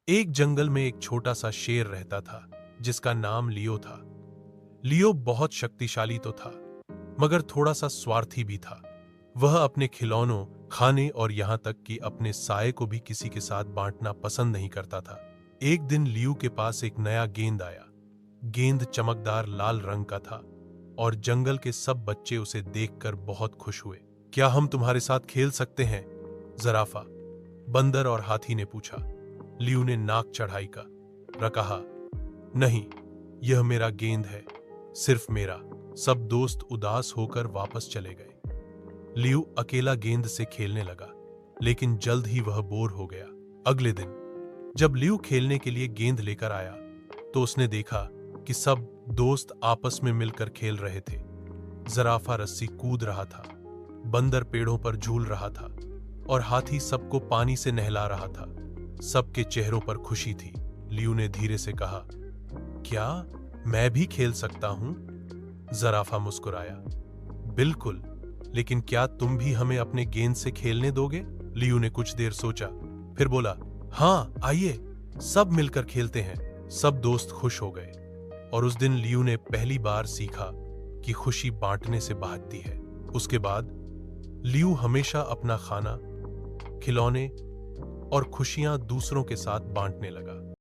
एक जंगल में एक छोटा सा शेर रहता था जिसका नाम लियो था। लियो बहुत शक्तिशाली तो था, मगर थोड़ा सा स्वार्थी भी था। वह अपने खिलौनों, खाने और यहां तक कि अपने साये को भी किसी के साथ बांटना पसंद नहीं करता था। एक दिन लियो के पास एक नया गेंद आया। गेंद चमकदार लाल रंग का था और जंगल के सब बच्चे उसे देखकर बहुत खुश हुए। क्या हम तुम्हारे साथ खेल सकते हैं? जराफा, बंदर और हाथी ने पूछा। लियो ने नाक चढ़ाई कर कहा, नहीं, यह मेरा गेंद है, सिर्फ मेरा। सब दोस्त उदास होकर वापस चले गए। लियो अकेला गेंद से खेलने लगा, लेकिन जल्द ही वह बोर हो गया। अगले दिन जब लियो खेलने के लिए गेंद लेकर आया, तो उसने देखा कि सब दोस्त आपस में मिलकर खेल रहे थे। जराफा रस्सी कूद रहा था, बंदर पेड़ों पर झूल रहा था और हाथी सबको पानी से नहला रहा था। सबके चेहरों पर खुशी थी। लियो ने धीरे से कहा, क्या मैं भी खेल सकता हूं? जराफा मुस्कुराया, बिल्कुल, लेकिन क्या तुम भी हमें अपने गेंद से खेलने दोगे? लियो ने कुछ देर सोचा, फिर बोला, हाँ, आइए, सब मिलकर खेलते हैं। सब दोस्त खुश हो गए और उस दिन लियो ने पहली बार सीखा कि खुशी बांटने से बढ़ती है। उसके बाद लियो हमेशा अपना खाना, खिलौने और खुशियां दूसरों के साथ बांटने लगा।